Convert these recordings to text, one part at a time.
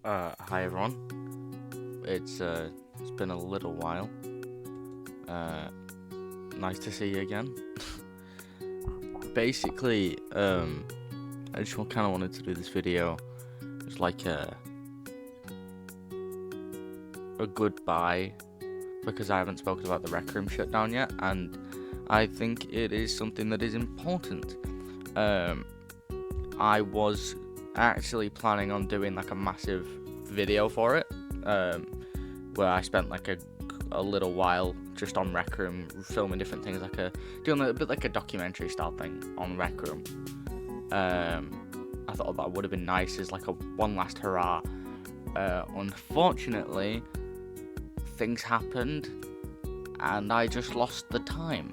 Hi everyone. It's been a little while. Uh, Nice to see you again. Basically, I just kind of wanted to do this video. It's like a goodbye because I haven't spoken about the Rec Room shutdown yet, and I think it is something that is important. I was actually planning on doing like a massive video for it, where I spent like a little while just on Rec Room filming different things, doing a bit like a documentary style thing on Rec Room. I thought that would have been nice as like a one last hurrah. Unfortunately, things happened and I just lost the time.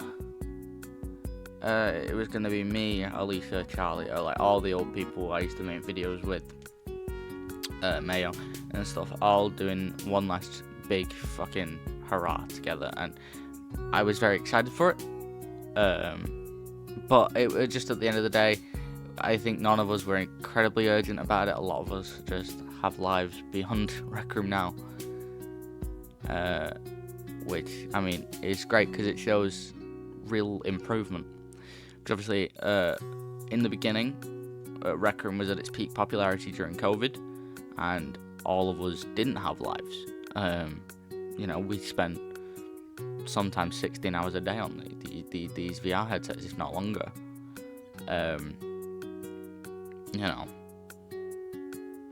It was gonna be me, Alicia, Charlie, like all the old people I used to make videos with, Mayo and stuff, all doing one last big fucking hurrah together, and I was very excited for it. But it was just at the end of the day, I think none of us were incredibly urgent about it. A lot of us just have lives beyond Rec Room now, which I mean is great because it shows real improvement. Because obviously, in the beginning, Rec Room was at its peak popularity during COVID, and all of us didn't have lives. We spent sometimes 16 hours a day on these VR headsets, if not longer.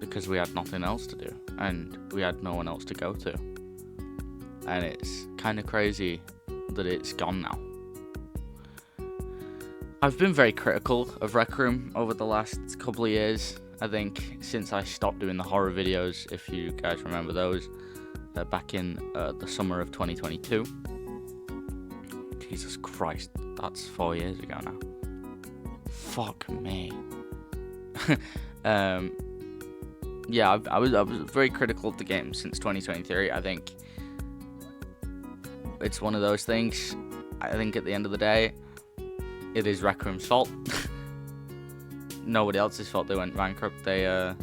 Because we had nothing else to do, and we had no one else to go to. And it's kind of crazy that it's gone now. I've been very critical of Rec Room over the last couple of years. I think since I stopped doing the horror videos, if you guys remember those, back in the summer of 2022. Jesus Christ, that's 4 years ago now. Fuck me. I was very critical of the game since 2023. I think it's one of those things. I think at the end of the day, it is Rec Room's fault. Nobody else's fault they went bankrupt. They, a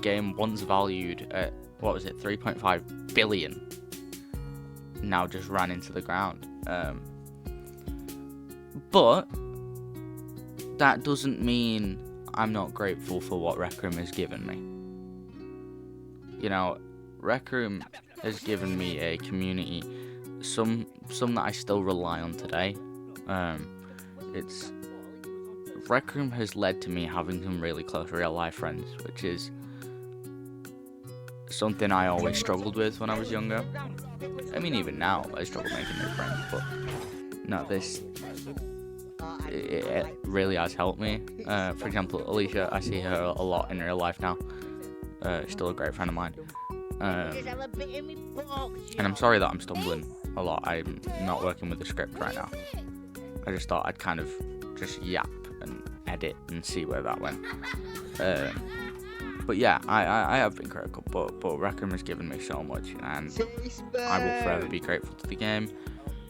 game once valued at, 3.5 billion, now just ran into the ground. But that doesn't mean I'm not grateful for what Rec Room has given me. Rec Room has given me a community, some that I still rely on today. Rec Room has led to me having some really close real life friends, which is something I always struggled with when I was younger. I mean, even now I struggle making new friends, but no, it really has helped me. For example, Alicia, I see her a lot in real life now. She's still a great friend of mine. And I'm sorry that I'm stumbling a lot. I'm not working with the script right now. I just thought I'd kind of just yap and edit and see where that went. But yeah, I have been critical, but Rec Room has given me so much, and I will forever be grateful to the game.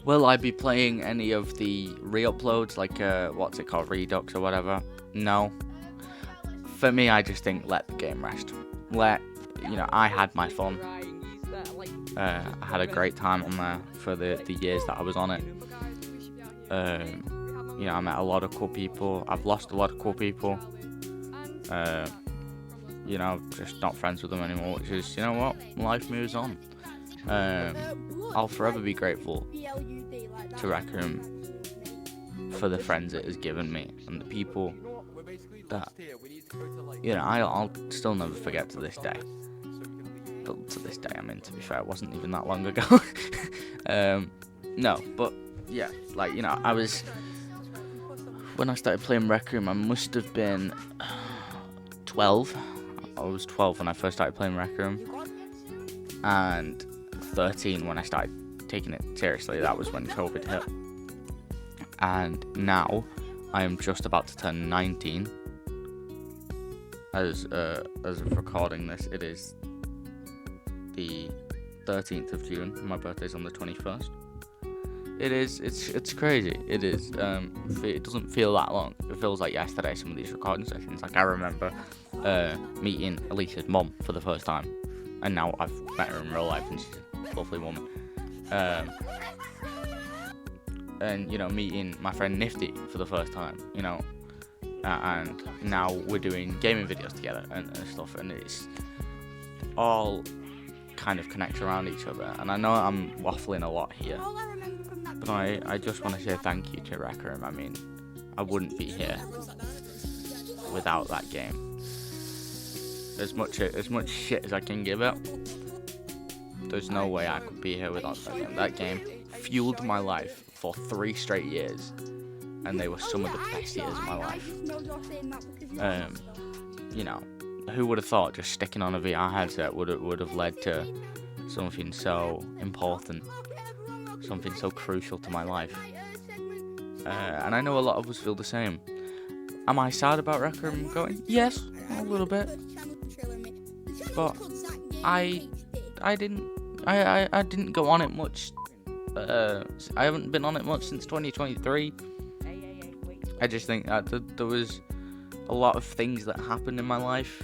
Will I be playing any of the re-uploads, like Redux or whatever? No. For me, I just think let the game rest. I had my fun. I had a great time on there for the years that I was on it. I met a lot of cool people. I've lost a lot of cool people. Just not friends with them anymore, which is, life moves on. I'll forever be grateful to Rec Room for the friends it has given me and the people that, I'll still never forget to this day. But to this day, to be fair, it wasn't even that long ago. No, but yeah, when I started playing Rec Room, I must have been 12. I was 12 when I first started playing Rec Room, and 13 when I started taking it seriously. That was when COVID hit. And now I am just about to turn 19. As of recording this, it is the 13th of June. My birthday's on the 21st. It's crazy. It is. It doesn't feel that long. It feels like yesterday. Some of these recording sessions. Like I remember meeting Elisa's mum for the first time, and now I've met her in real life, and she's a lovely woman. And meeting my friend Nifty for the first time, and now we're doing gaming videos together and stuff, and it's all kind of connects around each other. And I know I'm waffling a lot here, but I just want to say thank you to Rec Room. I mean, I wouldn't be here without that game. As much shit as I can give it, there's no way I could be here without that game. That game fueled my life for 3 straight years, and they were some of the best years of my life. Who would have thought just sticking on a VR headset would have led to something so important, something so crucial to my life. And I know a lot of us feel the same. Am I sad about Rec Room going? Yes, a little bit. But I didn't go on it much. I haven't been on it much since 2023. I just think that there was a lot of things that happened in my life.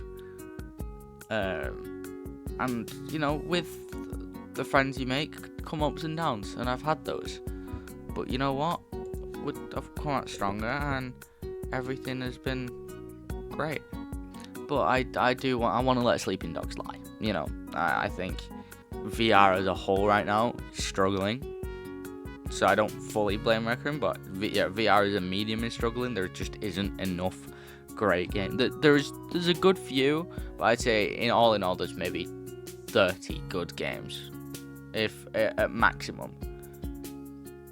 And with the friends you make come ups and downs, and I've had those. But you know what? I've come out stronger, and everything has been great. But I want to let sleeping dogs lie. I think VR as a whole right now is struggling. So I don't fully blame Rec Room, but VR as a medium is struggling. There just isn't enough great games. There's a good few, but I'd say in all, there's maybe 30 good games, if at maximum.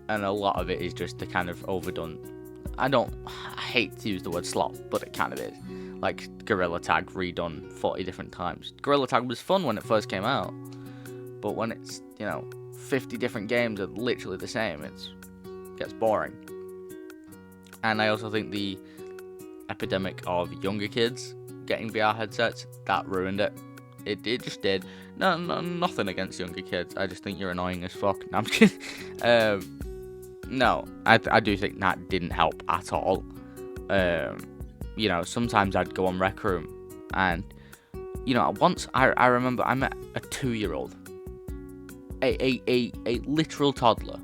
And a lot of it is just the kind of overdone. I hate to use the word slop, but it kind of is. Like Gorilla Tag redone 40 different times. Gorilla Tag was fun when it first came out, but when it's 50 different games are literally the same, it gets boring. And I also think the epidemic of younger kids getting VR headsets, that ruined it. It just did. No, nothing against younger kids. I just think you're annoying as fuck. No, I'm kidding. No, I do think that didn't help at all. Sometimes I'd go on Rec Room, and once I remember I met a 2-year-old, a literal toddler,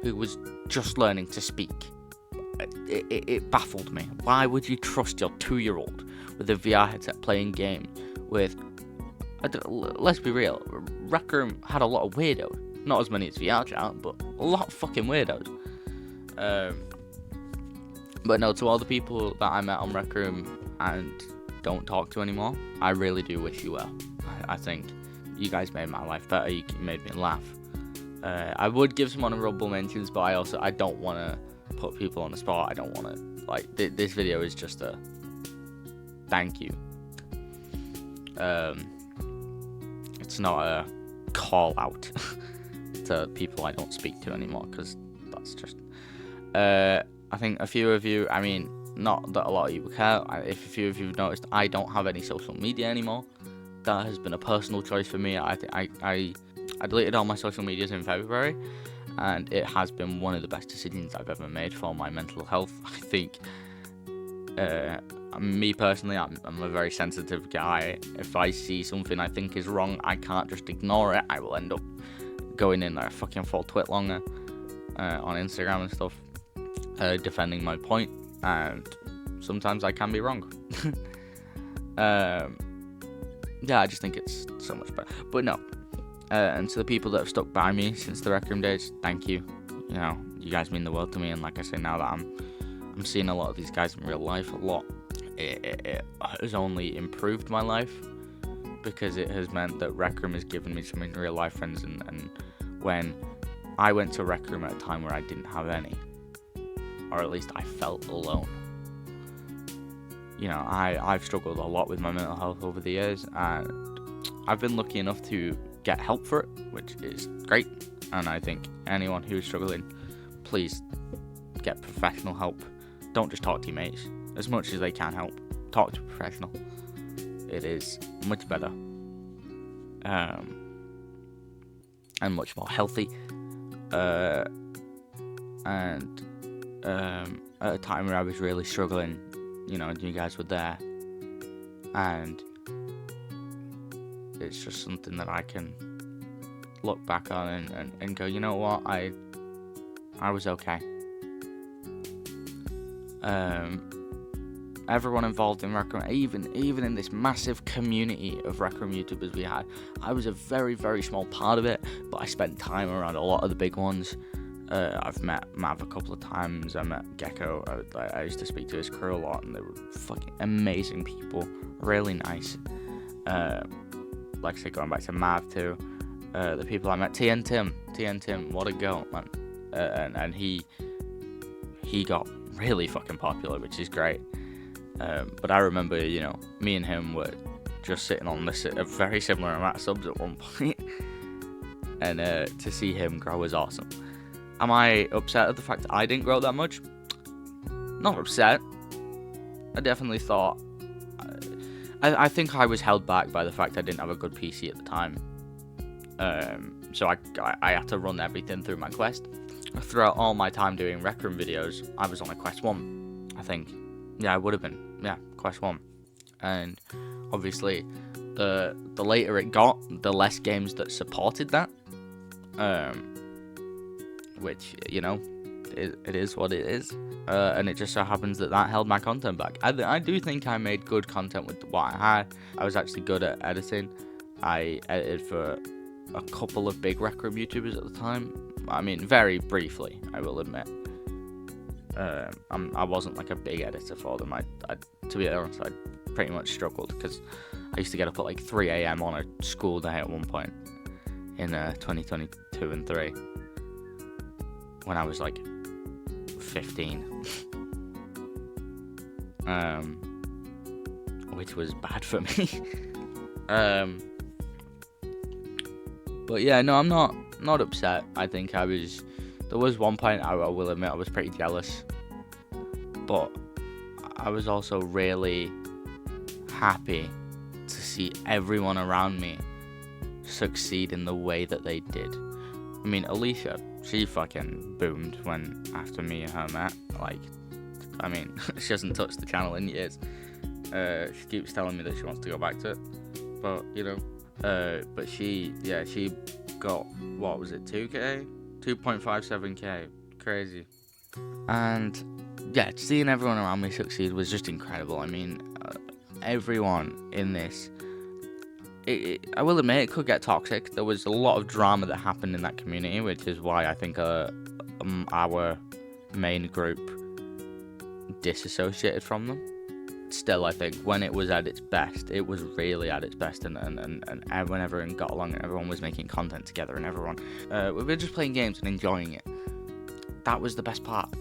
who was just learning to speak. It baffled me. Why would you trust your 2-year-old with a VR headset playing games with? Let's be real. Rec Room had a lot of weirdos. Not as many as VR Chat, but a lot of fucking weirdos. But no, to all the people that I met on Rec Room and don't talk to anymore, I really do wish you well. I think you guys made my life better. You made me laugh. I would give some honorable mentions, but I don't want to put people on the spot. I don't want to, this video is just a thank you. It's not a call out to people I don't speak to anymore, because that's just, I think a few of you, I mean, not that a lot of you care, if a few of you have noticed, I don't have any social media anymore. That has been a personal choice for me. I deleted all my social medias in February, and it has been one of the best decisions I've ever made for my mental health. I think, me personally, I'm a very sensitive guy. If I see something I think is wrong, I can't just ignore it. I will end up going in there fucking full twit longer on Instagram and stuff, defending my point, and sometimes I can be wrong. Yeah, I just think it's so much better. But no, and to the people that have stuck by me since the Rec Room days, thank you. You guys mean the world to me, and like I say, now that I'm seeing a lot of these guys in real life a lot, it has only improved my life, because it has meant that Rec Room has given me some real life friends, and when I went to Rec Room at a time where I didn't have any, or at least I felt alone. I've struggled a lot with my mental health over the years, and I've been lucky enough to get help for it, which is great. And I think anyone who's struggling, please get professional help. Don't just talk to your mates. As much as they can help, talk to a professional. It is much better, and much more healthy. And at a time where I was really struggling, you guys were there and it's just something that I can look back on and go, you know what, I was okay. Everyone involved in Rec Room, even in this massive community of Rec Room YouTubers we had, I was a very, very small part of it, but I spent time around a lot of the big ones. I've met Mav a couple of times. I met Gecko. I used to speak to his crew a lot, and they were fucking amazing people, really nice. Like I said, going back to Mav too, the people I met, TN Tim, what a goat, man. And he got really fucking popular, which is great. But I remember, me and him were just sitting on a very similar amount of subs at one point, and to see him grow was awesome. Am I upset at the fact that I didn't grow that much? Not upset. I definitely thought, I think I was held back by the fact I didn't have a good PC at the time. So I had to run everything through my Quest. Throughout all my time doing Rec Room videos, I was on a Quest 1, I think. Yeah, I would have been. Yeah, Quest 1. And obviously, the later it got, the less games that supported that. Which, it is what it is. And it just so happens that held my content back. I do think I made good content with what I had. I was actually good at editing. I edited for a couple of big Rec Room YouTubers at the time. I mean, very briefly, I will admit. I wasn't like a big editor for them. To be honest, I pretty much struggled because I used to get up at like 3 a.m. on a school day at one point in 2022 and 3 when I was like 15, which was bad for me. But yeah, no, I'm not upset. I think there was one point I will admit I was pretty jealous, but I was also really happy to see everyone around me succeed in the way that they did. I mean, Alicia, she fucking boomed after me and her met. She hasn't touched the channel in years. She keeps telling me that she wants to go back to it, but but she got, what was it, 2K? 2.57K, crazy. And yeah, seeing everyone around me succeed was just incredible. I mean, everyone in this, I will admit it could get toxic. There was a lot of drama that happened in that community, which is why I think our main group disassociated from them. Still, I think when it was at its best, it was really at its best, and when everyone got along and everyone was making content together and everyone, we were just playing games and enjoying it. That was the best part.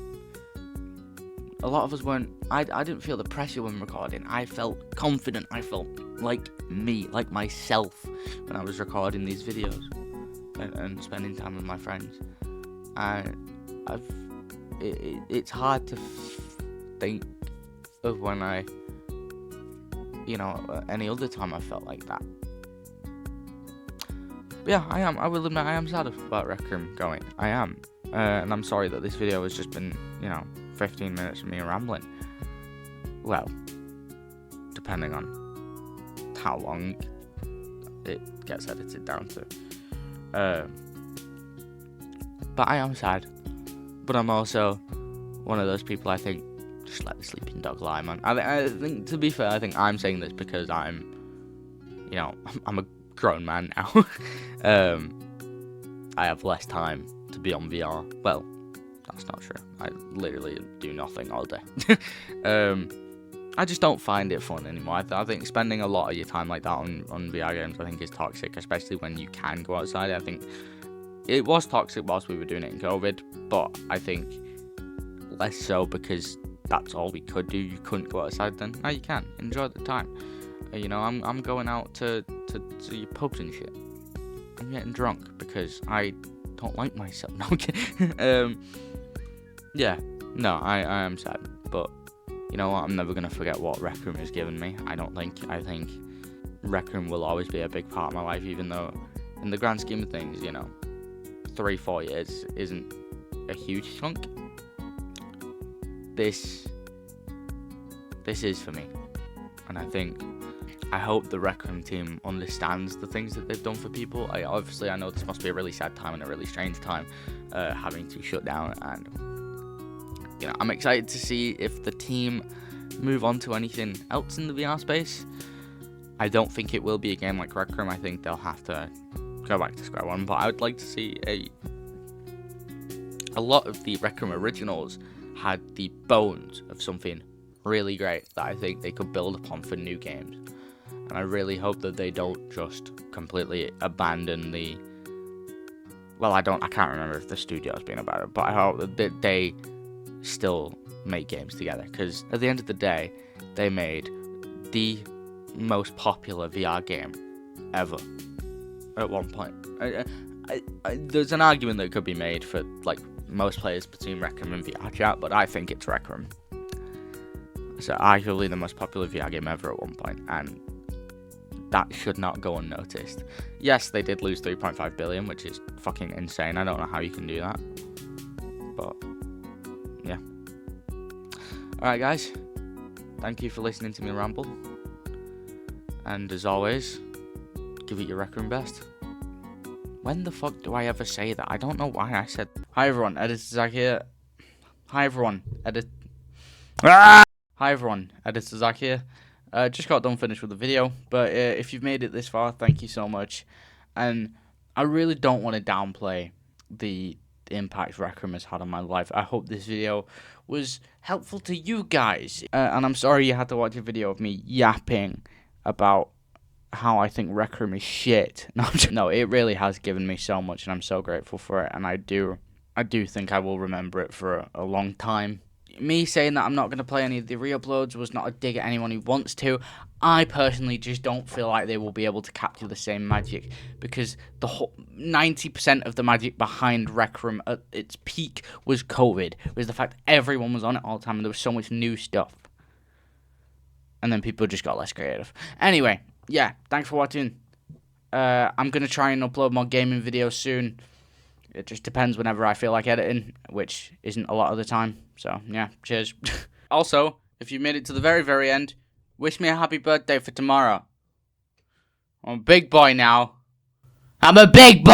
A lot of us weren't, I didn't feel the pressure when recording. I felt confident. I felt like me, like myself when I was recording these videos and spending time with my friends. And it's hard to think of when any other time I felt like that. But yeah, I will admit I am sad about Rec Room going. I am. And I'm sorry that this video has just been, 15 minutes of me rambling. Well, depending on how long it gets edited down to. But I am sad. But I'm also one of those people, I think, just let the sleeping dog lie, man. I think, to be fair, I think I'm saying this because I'm a grown man now. I have less time to be on VR. Well, that's not true. I literally do nothing all day. I just don't find it fun anymore. I think spending a lot of your time like that on VR games, I think, is toxic, especially when you can go outside. I think it was toxic whilst we were doing it in COVID, but I think less so because that's all we could do. You couldn't go outside then. Now you can. Enjoy the time. I'm going out to pubs and shit. I'm getting drunk because I don't like myself. No, okay. Yeah, no, I am sad, but you know what? I'm never gonna forget what Rec Room has given me. I think Rec Room will always be a big part of my life, even though, in the grand scheme of things, 3-4 years isn't a huge chunk. This is for me, and I think I hope the Rec Room team understands the things that they've done for people. I know this must be a really sad time and a really strange time, having to shut down, and I'm excited to see if the team move on to anything else in the VR space. I don't think it will be a game like Rec Room. I think they'll have to go back to square one, but I would like to see a lot of the Rec Room originals had the bones of something really great that I think they could build upon for new games. And I really hope that they don't just completely abandon I can't remember if the studio's been about it, but I hope that they still make games together, because at the end of the day, they made the most popular VR game ever at one point. There's an argument that could be made for most players between Rec Room and VR Chat, but I think it's Rec Room. So arguably the most popular VR game ever at one point, and that should not go unnoticed. Yes, they did lose 3.5 billion, which is fucking insane. I don't know how you can do that, but yeah. Alright guys, thank you for listening to me ramble, and as always, give it your Rec Room best. When the fuck do I ever say that? I don't know why I said. Hi everyone, Editor Zach here. Hi everyone, Hi everyone, Editor Zach here. Just got done finished with the video, but if you've made it this far, thank you so much. And I really don't want to downplay the impact Rec Room has had on my life. I hope this video was helpful to you guys. And I'm sorry you had to watch a video of me yapping about how I think Rec Room is shit. No, it really has given me so much, and I'm so grateful for it. And I do think I will remember it for a long time. Me saying that I'm not going to play any of the re-uploads was not a dig at anyone who wants to. I personally just don't feel like they will be able to capture the same magic, because the whole 90% of the magic behind Rec Room at its peak was COVID. Was the fact everyone was on it all the time and there was so much new stuff. And then people just got less creative. Anyway, yeah, thanks for watching. I'm going to try and upload more gaming videos soon. It just depends whenever I feel like editing, which isn't a lot of the time. So, yeah, cheers. Also, if you made it to the very, very end, wish me a happy birthday for tomorrow. I'm a big boy now. I'm a big boy!